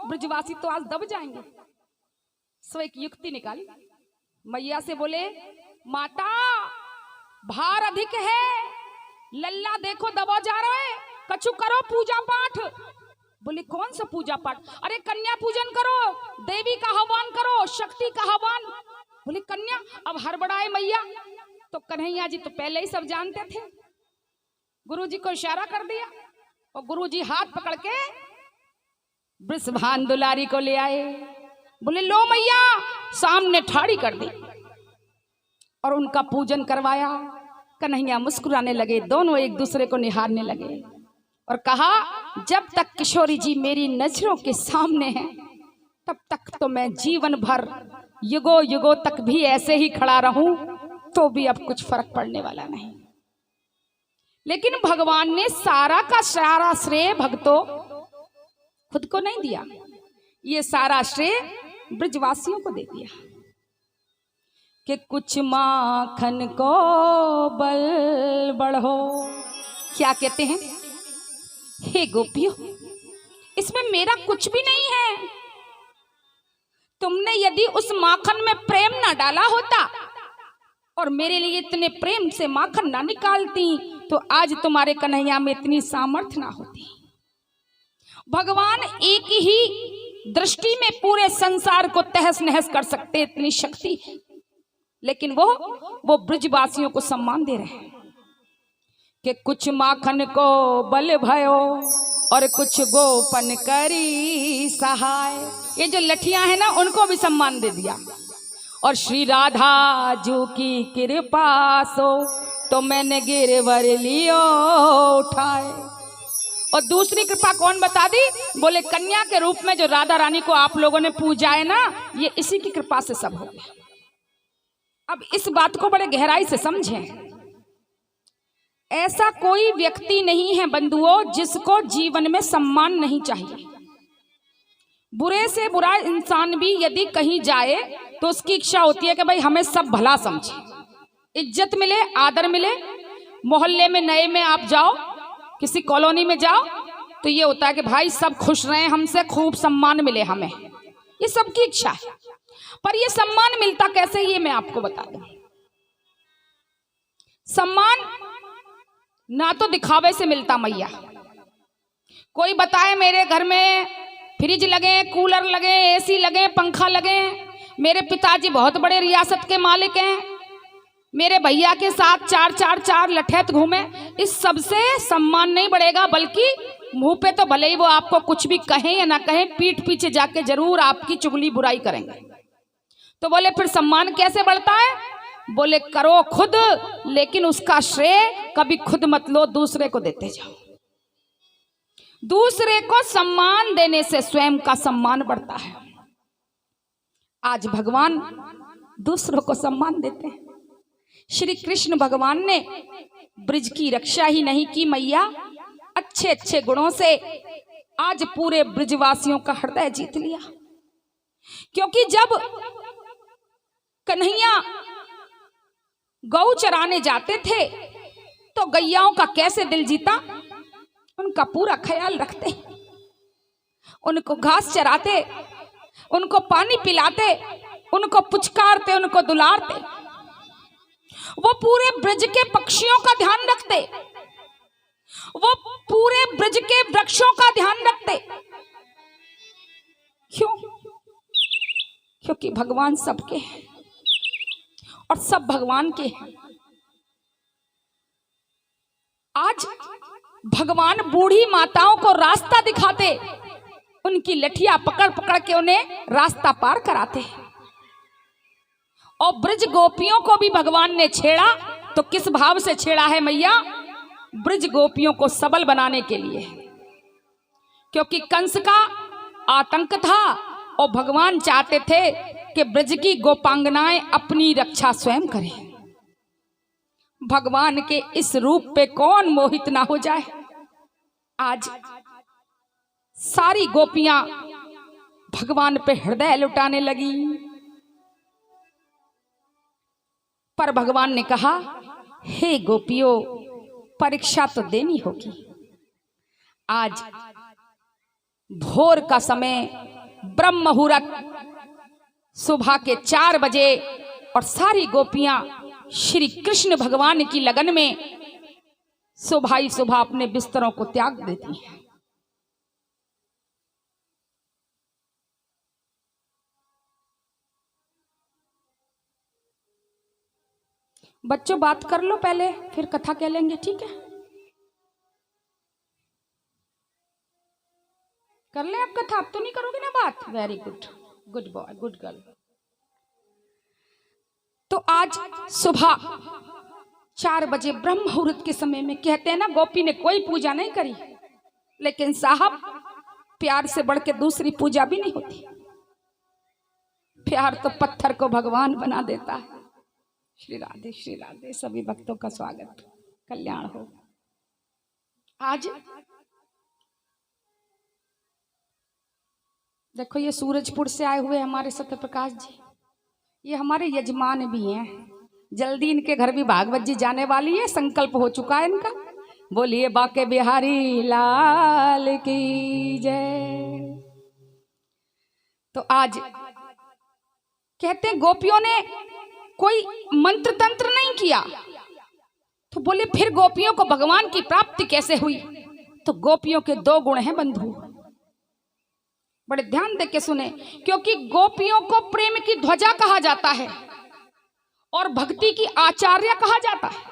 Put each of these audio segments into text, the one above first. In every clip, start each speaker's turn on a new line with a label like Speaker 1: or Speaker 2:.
Speaker 1: ब्रजवासी तो आज दब जाएंगे। सो एक युक्ति निकाली, मैया से बोले माता भार अधिक है, लल्ला देखो दबा जा रहे, कछु करो पूजा पाठ। बोले कौन सा पूजा पाठ? अरे कन्या पूजन करो, देवी का आह्वान करो, शक्ति का आह्वान। बोले कन्या, अब हड़बड़ाए मैया। तो कन्हैया जी तो पहले ही सब जानते थे, गुरुजी को इशारा कर दिया और गुरुजी हाथ पकड़ के वृषभान दुलारी को ले आए। बोले लो मैया, सामने ठाड़ी कर दी और उनका पूजन करवाया। कन्हैया मुस्कुराने लगे, दोनों एक दूसरे को निहारने लगे और कहा जब तक किशोरी जी मेरी नजरों के सामने हैं तब तक तो मैं जीवन भर युगों युगों तक भी ऐसे ही खड़ा रहूं, तो भी अब कुछ फर्क पड़ने वाला नहीं। लेकिन भगवान ने सारा का सारा श्रेय भक्तों खुद को नहीं दिया, ये सारा श्रेय ब्रजवासियों को दे दिया कि कुछ माखन को बल बढ़ो। क्या कहते हैं? हे गोपियों, इसमें मेरा कुछ भी नहीं है। तुमने यदि उस माखन में प्रेम ना डाला होता और मेरे लिए इतने प्रेम से माखन ना निकालती तो आज तुम्हारे कन्हैया में इतनी सामर्थ्य ना होती। भगवान एक ही दृष्टि में पूरे संसार को तहस नहस कर सकते, इतनी शक्ति है। लेकिन वो ब्रजवासियों को सम्मान दे रहे हैं कि कुछ माखन को बल भयो और कुछ गोपन करी सहाय। ये जो लठियां है ना, उनको भी सम्मान दे दिया। और श्री राधा जू की कृपा सो तो मैंने गिरवर लियो उठाए। और दूसरी कृपा कौन बता दी? बोले कन्या के रूप में जो राधा रानी को आप लोगों ने पूजा है ना, ये इसी की कृपा से सब हो गया। अब इस बात को बड़े गहराई से समझें। ऐसा कोई व्यक्ति नहीं है बंधुओं जिसको जीवन में सम्मान नहीं चाहिए। बुरे से बुरा इंसान भी यदि कहीं जाए तो उसकी इच्छा होती है कि भाई हमें सब भला समझे, इज्जत मिले, आदर मिले। मोहल्ले में नए में आप जाओ, किसी कॉलोनी में जाओ तो ये होता है कि भाई सब खुश रहें, हमसे खूब सम्मान मिले हमें, ये सबकी इच्छा है। पर ये सम्मान मिलता कैसे, ये मैं आपको बता दूं। सम्मान ना तो दिखावे से मिलता मैया। कोई बताए मेरे घर में फ्रिज लगे, कूलर लगे, एसी लगे, पंखा लगे, मेरे पिताजी बहुत बड़े रियासत के मालिक हैं, मेरे भैया के साथ चार लठैत घूमे, इस सब से सम्मान नहीं बढ़ेगा। बल्कि मुंह पे तो भले ही वो आपको कुछ भी कहें या ना कहें, पीठ पीछे जाके जरूर आपकी चुगली बुराई करेंगे। तो बोले फिर सम्मान कैसे बढ़ता है? बोले करो खुद, लेकिन उसका श्रेय कभी खुद मत लो, दूसरे को देते जाओ। दूसरे को सम्मान देने से स्वयं का सम्मान बढ़ता है। आज भगवान दूसरों को सम्मान देते हैं। श्री कृष्ण भगवान ने ब्रज की रक्षा ही नहीं की मैया, अच्छे अच्छे गुणों से आज पूरे ब्रजवासियों का हृदय जीत लिया। क्योंकि जब कन्हैया गौ चराने जाते थे तो गैयाओं का कैसे दिल जीता, उनका पूरा ख्याल रखते, उनको घास चराते, उनको पानी पिलाते, उनको पुचकारते, उनको दुलारते। वो पूरे ब्रज के पक्षियों का ध्यान रखते, वो पूरे ब्रज के वृक्षों का ध्यान रखते। क्यों? क्योंकि भगवान सबके हैं और सब भगवान के हैं। आज भगवान बूढ़ी माताओं को रास्ता दिखाते, उनकी लठिया पकड़ पकड़ के उन्हें रास्ता पार कराते हैं। और ब्रज गोपियों को भी भगवान ने छेड़ा, तो किस भाव से छेड़ा है मैया? ब्रज गोपियों को सबल बनाने के लिए। क्योंकि कंस का आतंक था और भगवान चाहते थे कि ब्रज की गोपांगनाएं अपनी रक्षा स्वयं करें। भगवान के इस रूप पे कौन मोहित ना हो जाए। आज सारी गोपियां भगवान पे हृदय लुटाने लगी। पर भगवान ने कहा, हे गोपियों, परीक्षा तो देनी होगी। आज भोर का समय ब्रह्म मुहूर्त सुबह के 4 बजे और सारी गोपियां श्री कृष्ण भगवान की लगन में सुबह ही सुबह अपने बिस्तरों को त्याग देती हैं। बच्चों बात कर लो पहले, फिर कथा कह लेंगे, ठीक है? कर ले आप कथा, आप तो नहीं करोगे ना बात? Very good, good boy, good girl. तो आज सुबह 4 बजे ब्रह्म मुहूर्त के समय में कहते हैं ना, गोपी ने कोई पूजा नहीं करी, लेकिन साहब प्यार से बढ़ के दूसरी पूजा भी नहीं होती। प्यार तो पत्थर को भगवान बना देता है। श्री राधे सभी भक्तों का स्वागत, कल्याण हो। आज देखो ये सूरजपुर से आए हुए हमारे सत्य प्रकाश जी, ये हमारे यजमान भी हैं। जल्दी इनके घर भी भागवत जी जाने वाली है, संकल्प हो चुका है इनका। बोलिए बाके बिहारी लाल की जय। तो आज कहते हैं गोपियों ने कोई मंत्र तंत्र नहीं किया, तो बोले फिर गोपियों को भगवान की प्राप्ति कैसे हुई? तो गोपियों के 2 गुण हैं बंधु, बड़े ध्यान दे के सुने, क्योंकि गोपियों को प्रेम की ध्वजा कहा जाता है और भक्ति की आचार्य कहा जाता है।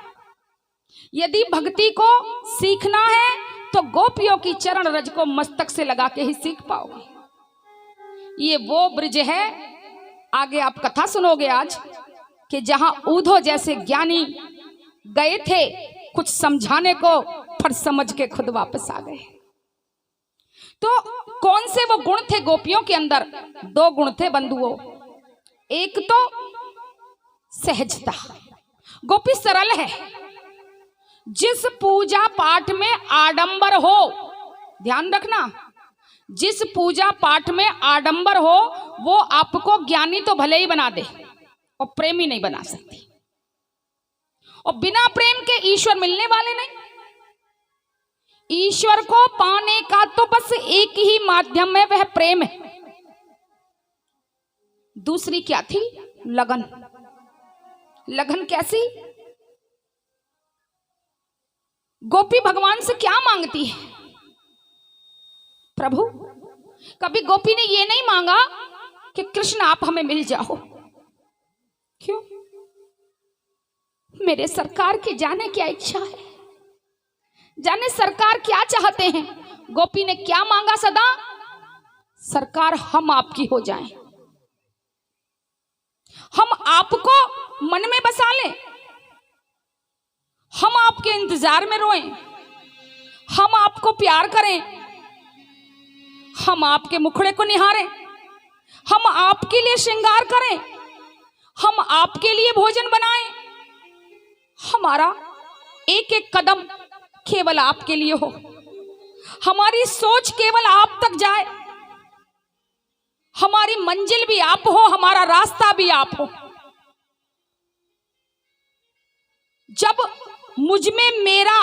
Speaker 1: यदि भक्ति को सीखना है तो गोपियों की चरण रज को मस्तक से लगा के ही सीख पाओगे। ये वो ब्रिज है, आगे आप कथा सुनोगे आज, कि जहां ऊधो जैसे ज्ञानी गए थे कुछ समझाने को, पर समझ के खुद वापस आ गए। तो कौन से वो गुण थे गोपियों के अंदर? 2 गुण थे बंधुओं। एक तो सहजता, गोपी सरल है। जिस पूजा पाठ में आडंबर हो, ध्यान रखना, जिस पूजा पाठ में आडंबर हो वो आपको ज्ञानी तो भले ही बना दे और प्रेमी नहीं बना सकती। और बिना प्रेम के ईश्वर मिलने वाले नहीं। ईश्वर को पाने का तो बस एक ही माध्यम है, वह प्रेम है। दूसरी क्या थी? लगन। लगन कैसी? गोपी भगवान से क्या मांगती है? प्रभु, कभी गोपी ने ये नहीं मांगा कि कृष्ण आप हमें मिल जाओ। क्यों? मेरे सरकार की जाने क्या इच्छा है, जाने सरकार क्या चाहते हैं। गोपी ने क्या मांगा सदा? सरकार हम आपकी हो जाएं, हम आपको मन में बसा लें, हम आपके इंतजार में रोएं, हम आपको प्यार करें, हम आपके मुखड़े को निहारें, हम आपके लिए श्रृंगार करें, हम आपके लिए भोजन बनाएं, हमारा एक एक कदम केवल आपके लिए हो, हमारी सोच केवल आप तक जाए, हमारी मंजिल भी आप हो, हमारा रास्ता भी आप हो। जब मुझ में मेरा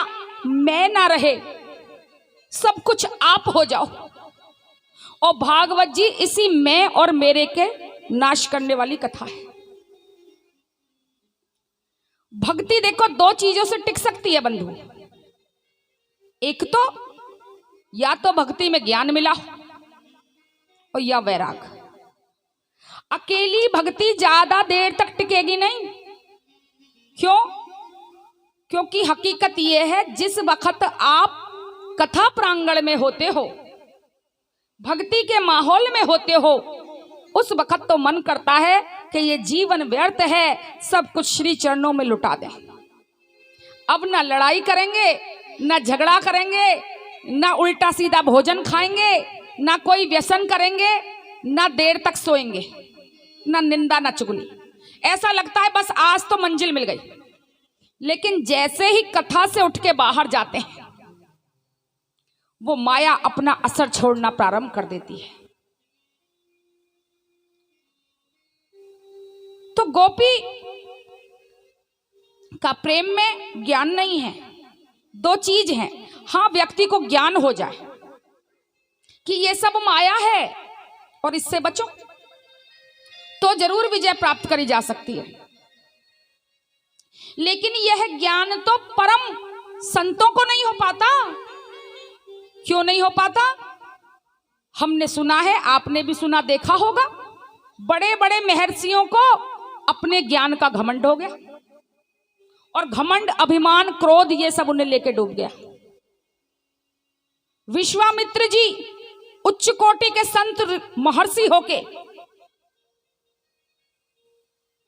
Speaker 1: मैं ना रहे, सब कुछ आप हो जाओ। और भागवत जी इसी मैं और मेरे के नाश करने वाली कथा है। भक्ति देखो 2 चीजों से टिक सकती है बंधु। एक तो या तो भक्ति में ज्ञान मिला और या वैराग। अकेली भक्ति ज्यादा देर तक टिकेगी नहीं। क्यों? क्योंकि हकीकत यह है, जिस वक्त आप कथा प्रांगण में होते हो, भक्ति के माहौल में होते हो, उस वक्त तो मन करता है कि ये जीवन व्यर्थ है, सब कुछ श्री चरणों में लुटा दें। अब ना लड़ाई करेंगे, ना झगड़ा करेंगे, ना उल्टा सीधा भोजन खाएंगे, ना कोई व्यसन करेंगे, ना देर तक सोएंगे, ना निंदा ना चुगली। ऐसा लगता है बस आज तो मंजिल मिल गई। लेकिन जैसे ही कथा से उठ के बाहर जाते हैं, वो माया अपना असर छोड़ना प्रारंभ कर देती है। तो गोपी का प्रेम में ज्ञान नहीं है। 2 चीज हैं। हाँ, व्यक्ति को ज्ञान हो जाए कि ये सब माया है, और इससे बचो तो जरूर विजय प्राप्त करी जा सकती है। लेकिन यह ज्ञान तो परम संतों को नहीं हो पाता। क्यों नहीं हो पाता? हमने सुना है, आपने भी सुना देखा होगा, बड़े बड़े महर्षियों को अपने ज्ञान का घमंड हो गया और घमंड, अभिमान, क्रोध ये सब उन्हें लेके डूब गया। विश्वामित्र जी उच्च कोटि के संत महर्षि होके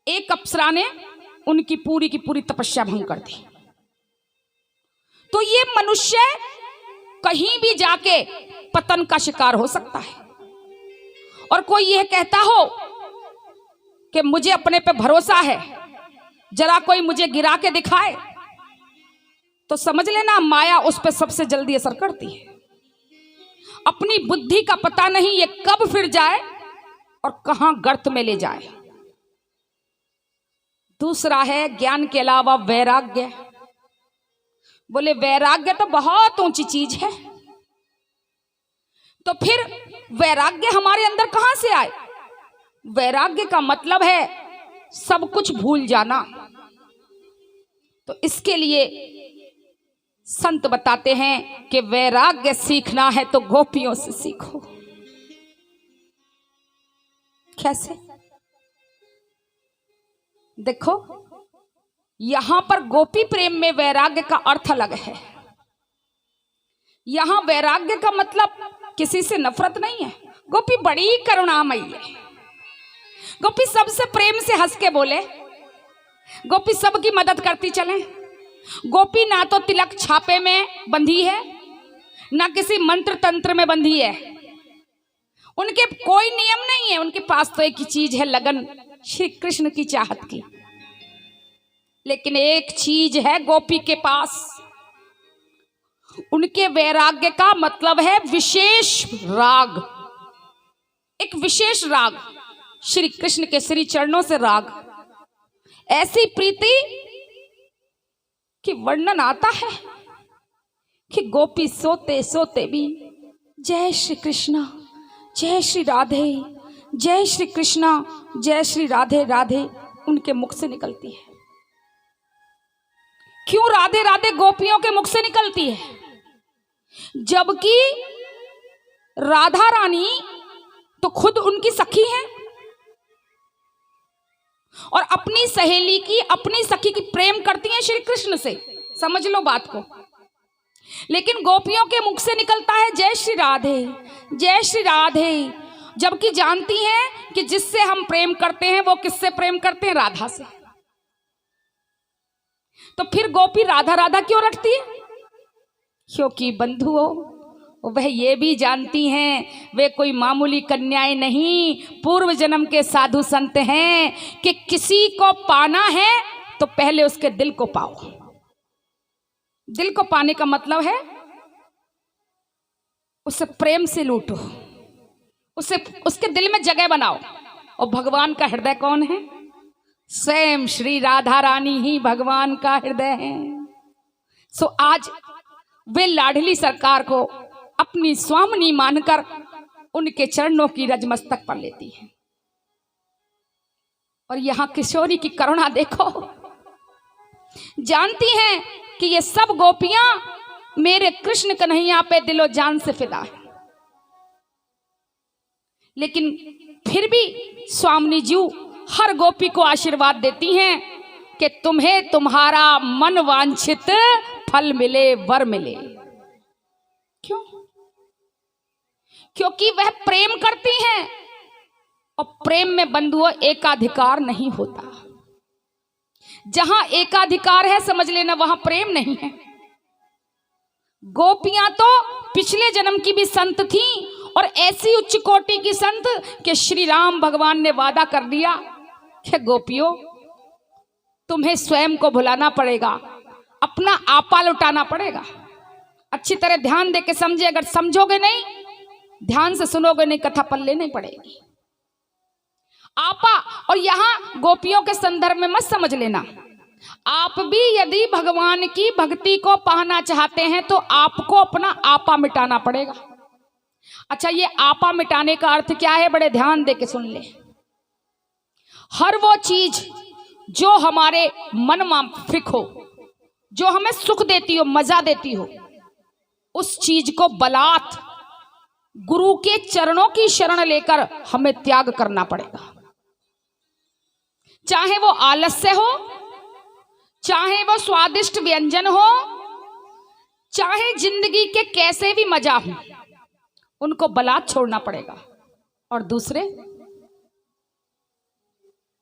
Speaker 1: एक अप्सरा ने उनकी पूरी की पूरी तपस्या भंग कर दी। तो ये मनुष्य कहीं भी जाके पतन का शिकार हो सकता है। और कोई यह कहता हो कि मुझे अपने पे भरोसा है, जरा कोई मुझे गिरा के दिखाए, तो समझ लेना माया उस पर सबसे जल्दी असर करती है। अपनी बुद्धि का पता नहीं ये कब फिर जाए और कहां गर्त में ले जाए। दूसरा है ज्ञान के अलावा वैराग्य। बोले वैराग्य तो बहुत ऊंची चीज है, तो फिर वैराग्य हमारे अंदर कहां से आए? वैराग्य का मतलब है सब कुछ भूल जाना। तो इसके लिए संत बताते हैं कि वैराग्य सीखना है तो गोपियों से सीखो। कैसे? देखो, यहां पर गोपी प्रेम में वैराग्य का अर्थ अलग है। यहां वैराग्य का मतलब किसी से नफरत नहीं है। गोपी बड़ी करुणामयी है। गोपी सबसे प्रेम से हंस के बोले, गोपी सबकी मदद करती चले। गोपी ना तो तिलक छापे में बंधी है, ना किसी मंत्र तंत्र में बंधी है। उनके कोई नियम नहीं है। उनके पास तो एक ही चीज है, लगन श्री कृष्ण की चाहत की। लेकिन एक चीज है गोपी के पास, उनके वैराग्य का मतलब है विशेष राग। एक विशेष राग, श्री कृष्ण के श्री चरणों से राग, ऐसी प्रीति कि वर्णन आता है कि गोपी सोते सोते भी जय श्री कृष्णा, जय श्री राधे, जय श्री कृष्णा, जय श्री राधे राधे उनके मुख से निकलती है। क्यों राधे राधे गोपियों के मुख से निकलती है? जबकि राधा रानी तो खुद उनकी सखी है और अपनी सहेली की, अपनी सखी की प्रेम करती हैं श्री कृष्ण से। समझ लो बात को। लेकिन गोपियों के मुख से निकलता है जय श्री राधे, जय श्री राधे, जबकि जानती हैं कि जिससे हम प्रेम करते हैं वो किससे प्रेम करते हैं? राधा से। तो फिर गोपी राधा राधा क्यों रटती है? क्योंकि बंधुओं, वह ये भी जानती हैं वे कोई मामूली कन्याएं नहीं, पूर्व जन्म के साधु संत हैं कि किसी को पाना है तो पहले उसके दिल को पाओ। दिल को पाने का मतलब है उसे प्रेम से लूटो, उसे उसके दिल में जगह बनाओ। और भगवान का हृदय कौन है? स्वयं श्री राधा रानी ही भगवान का हृदय है। सो आज वे लाडली सरकार को अपनी स्वामिनी मानकर उनके चरणों की रजमस्तक पर लेती है। और यहां किशोरी की करुणा देखो, जानती हैं कि ये सब गोपियां मेरे कृष्ण कन्हैया पे दिलो जान से फिदा है। लेकिन फिर भी स्वामिनी जी हर गोपी को आशीर्वाद देती हैं कि तुम्हें तुम्हारा मन वांछित फल मिले, वर मिले। क्यों? क्योंकि वह प्रेम करती हैं और प्रेम में बंधुओं एकाधिकार नहीं होता। जहां एकाधिकार है समझ लेना वहां प्रेम नहीं है। गोपियां तो पिछले जन्म की भी संत थीं और ऐसी उच्च कोटि की संत कि श्री राम भगवान ने वादा कर दिया कि गोपियों तुम्हें स्वयं को भुलाना पड़ेगा, अपना आपा लुटाना पड़ेगा। अच्छी तरह ध्यान दे के समझे, अगर समझोगे नहीं, ध्यान से सुनोगे नहीं, कथा पल्ले नहीं पड़ेगी। आपा, और यहां गोपियों के संदर्भ में मत समझ लेना। आप भी यदि भगवान की भक्ति को पाना चाहते हैं तो आपको अपना आपा मिटाना पड़ेगा। अच्छा, ये आपा मिटाने का अर्थ क्या है? बड़े ध्यान दे के सुन ले। हर वो चीज जो हमारे मन माफिक हो, जो हमें सुख देती हो, मजा देती हो, उस चीज को बलात् गुरु के चरणों की शरण लेकर हमें त्याग करना पड़ेगा। चाहे वो आलस्य हो, चाहे वो स्वादिष्ट व्यंजन हो, चाहे जिंदगी के कैसे भी मजा हो, उनको बलात् छोड़ना पड़ेगा। और दूसरे,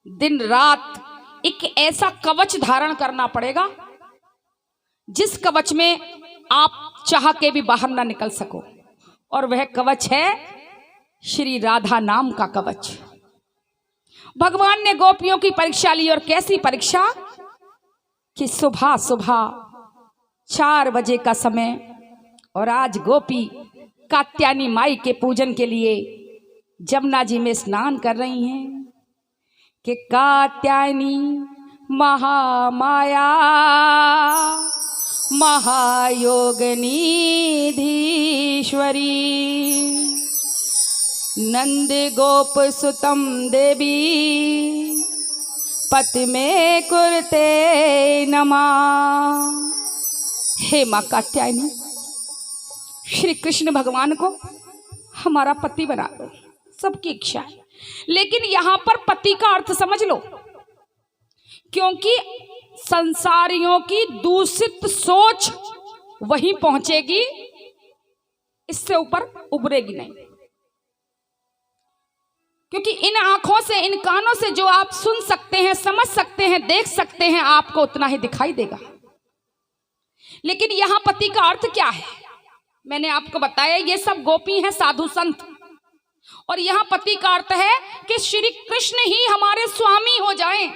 Speaker 1: दिन रात एक ऐसा कवच धारण करना पड़ेगा जिस कवच में आप चाह के भी बाहर ना निकल सको, और वह कवच है श्री राधा नाम का कवच। भगवान ने गोपियों की परीक्षा ली, और कैसी परीक्षा कि सुबह सुबह 4 बजे का समय, और आज गोपी कात्यायनी माई के पूजन के लिए जमुना जी में स्नान कर रही हैं कि कात्यायनी महामाया महायोगनिधीश्वरी नंद गोप सुतम देवी पति में कुरते नमा। हे माँ कात्यायनी, श्री कृष्ण भगवान को हमारा पति बना दो, सबकी इच्छा है। लेकिन यहां पर पति का अर्थ समझ लो, क्योंकि संसारियों की दूषित सोच वहीं पहुंचेगी, इससे ऊपर उभरेगी नहीं। क्योंकि इन आंखों से, इन कानों से जो आप सुन सकते हैं, समझ सकते हैं, देख सकते हैं, आपको उतना ही दिखाई देगा। लेकिन यहां पति का अर्थ क्या है? मैंने आपको बताया, ये सब गोपी हैं, साधु संत। और यहां पति का अर्थ है कि श्री कृष्ण ही हमारे स्वामी हो जाएं,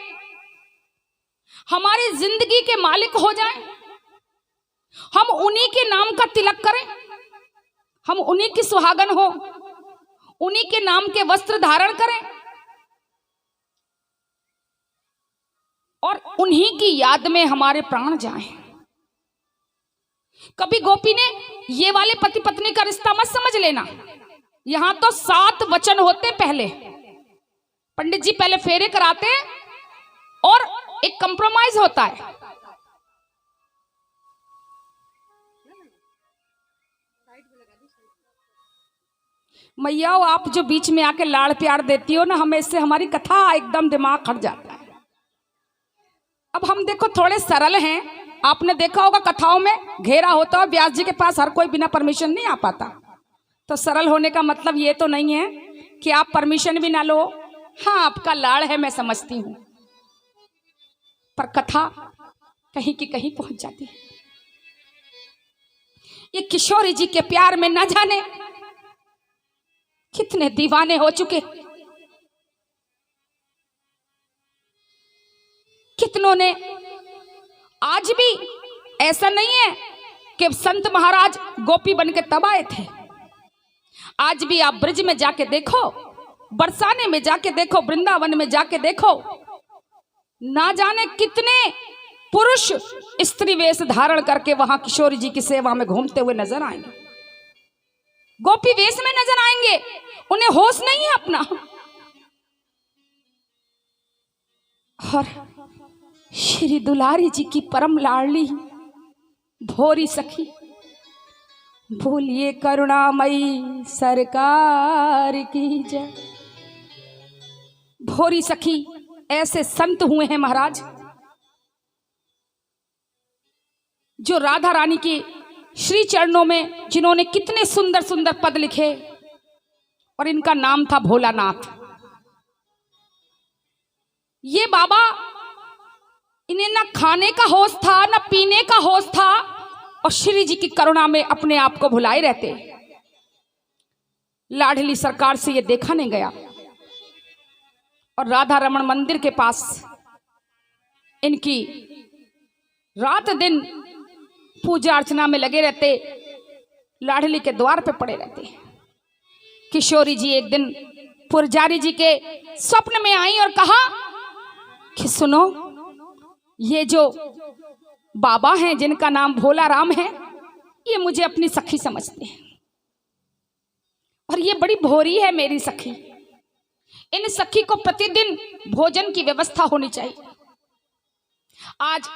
Speaker 1: हमारी जिंदगी के मालिक हो जाएं, हम उन्हीं के नाम का तिलक करें, हम उन्हीं की सुहागन हो, उन्हीं के नाम के वस्त्र धारण करें, और उन्हीं की याद में हमारे प्राण जाएं। कभी गोपी ने ये वाले पति पत्नी का रिश्ता मत समझ लेना। यहां तो 7 वचन होते। पहले पंडित जी पहले फेरे कराते हैं और एक कंप्रोमाइज होता है। मैया, आप जो बीच में आके लाड़ प्यार देती हो ना, हमें इससे हमारी कथा एकदम दिमाग हट जाता है। अब हम देखो थोड़े सरल हैं। आपने देखा होगा कथाओं में घेरा होता है, व्यास जी के पास हर कोई बिना परमिशन नहीं आ पाता। तो सरल होने का मतलब ये तो नहीं है कि आप परमिशन भी ना लो। हाँ, आपका लाड़ है, मैं समझती हूँ, पर कथा कहीं की कहीं पहुंच जाती है। ये किशोरी जी के प्यार में न जाने कितने दीवाने हो चुके, कितनों ने। आज भी ऐसा नहीं है कि संत महाराज गोपी बन के तब आए थे। आज भी आप ब्रज में जाके देखो, बरसाने में जाके देखो, वृंदावन में जाके देखो, ना जाने कितने पुरुष स्त्री वेश धारण करके वहां किशोरी जी की सेवा में घूमते हुए नजर आएंगे, गोपी वेश में नजर आएंगे। उन्हें होश नहीं है अपना। और श्री दुलारी जी की परम लाडली भोरी सखी, बोलिए करुणामयी सरकार की जय। भोरी सखी ऐसे संत हुए हैं महाराज, जो राधा रानी के श्री चरणों में, जिन्होंने कितने सुंदर सुंदर पद लिखे, और इनका नाम था भोलानाथ। ये बाबा, इन्हें ना खाने का होश था, ना पीने का होश था, और श्री जी की करुणा में अपने आप को भुलाए रहते। लाडली सरकार से ये देखा नहीं गया, और राधा रमन मंदिर के पास इनकी रात दिन पूजा अर्चना में लगे रहते, लाडली के द्वार पे पड़े रहते। किशोरी जी एक दिन पुरजारी जी के स्वप्न में आई और कहा कि सुनो, ये जो बाबा हैं जिनका नाम भोला राम है, ये मुझे अपनी सखी समझते हैं। ये बड़ी भोरी है मेरी सखी, इन सखी को प्रतिदिन भोजन की व्यवस्था होनी चाहिए। आज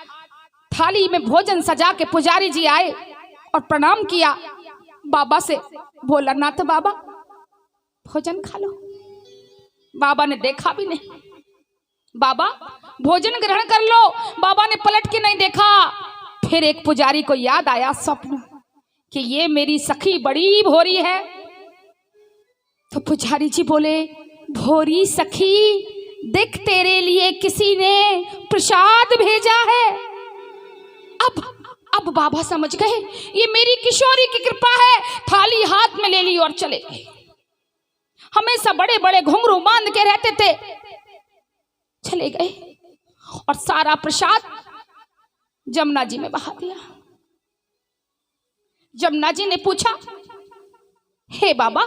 Speaker 1: थाली में भोजन सजा के पुजारी जी आए और प्रणाम किया बाबा से, बोला नाथ बाबा भोजन खा लो। बाबा ने देखा भी नहीं, बाबा भोजन ग्रहण कर लो। बाबा ने पलट के नहीं देखा। फिर एक पुजारी को याद आया स्वप्न कि ये मेरी सखी बड़ी भोरी है। तो पुजारी जी बोले, भोरी सखी देख तेरे लिए किसी ने प्रसाद भेजा है। अब बाबा समझ गए ये मेरी किशोरी की कृपा है। थाली हाथ में ले ली और चले गए। हमेशा बड़े बड़े घुंघरू बांध के रहते थे, चले गए और सारा प्रसाद जमुना जी में बहा दिया। जमुना जी ने पूछा, हे बाबा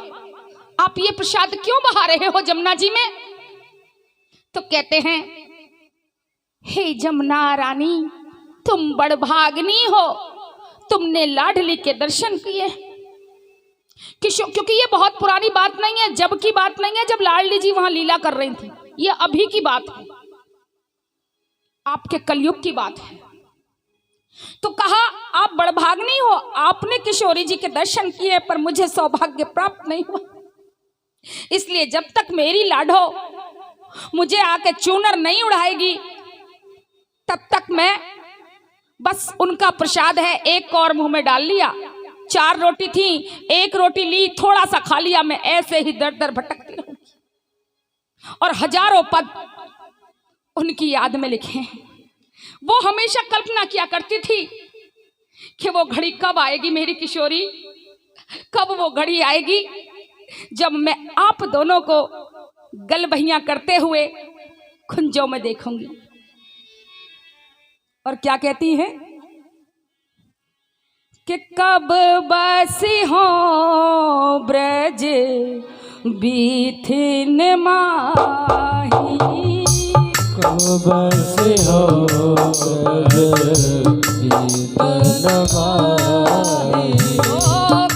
Speaker 1: आप ये प्रसाद क्यों बहा रहे हो जमुना जी में? तो कहते हैं, हे जमुना रानी तुम बड़भाग्नी हो, तुमने लाडली के दर्शन किए। क्योंकि ये बहुत पुरानी बात नहीं है, जब की बात नहीं है जब लाडली जी वहां लीला कर रही थी, ये अभी की बात है, आपके कलयुग की बात है। तो कहा आप बड़भाग्नी हो, आपने किशोरी जी के दर्शन किए पर मुझे सौभाग्य प्राप्त नहीं हुआ। इसलिए जब तक मेरी लाडो मुझे आके चूनर नहीं उड़ाएगी तब तक मैं बस उनका प्रसाद है एक और मुंह में डाल लिया। 4 रोटी थी, एक रोटी ली, थोड़ा सा खा लिया, मैं ऐसे ही दर दर भटकती रहूंगी। और हजारों पद उनकी याद में लिखे हैं। वो हमेशा कल्पना किया करती थी कि वो घड़ी कब आएगी मेरी किशोरी, कब वो घड़ी आएगी जब मैं आप दोनों को गलबहियां करते हुए खुंजों में देखूंगी। और क्या कहती है कि कब बसी हो ब्रज बीथिन माही,
Speaker 2: कब बसी हो ब्रज बीथिन माही,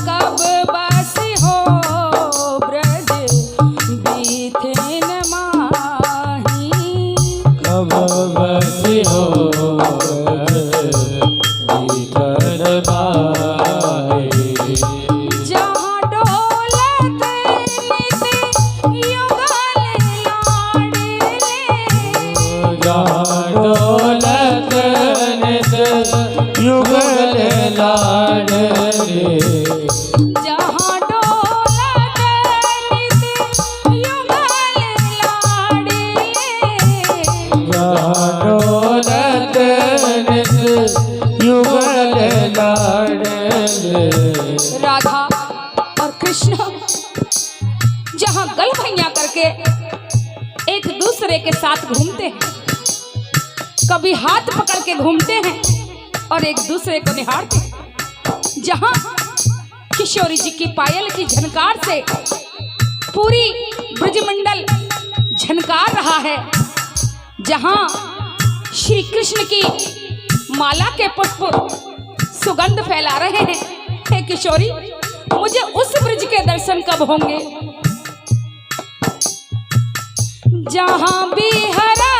Speaker 1: कब बसी हो ब्रज बीथिन माही,
Speaker 2: कब बसी हो युगल लाडले,
Speaker 1: जहाँ डोलत नित युगल लाडले,
Speaker 2: जहाँ डोलत नित युगल लाडले।
Speaker 1: राधा और कृष्ण जहाँ गलभैया करके एक दूसरे के साथ घूमते हैं, कभी हाथ पकड़ के घूमते हैं और एक दूसरे को निहारते हैं। जहाँ किशोरी जी की पायल की झनकार से पूरी ब्रजमंडल झनकार रहा है, जहाँ श्री कृष्ण की माला के पुष्प सुगंध फैला रहे हैं। हे किशोरी मुझे उस ब्रज के दर्शन कब होंगे जहाँ भी हरा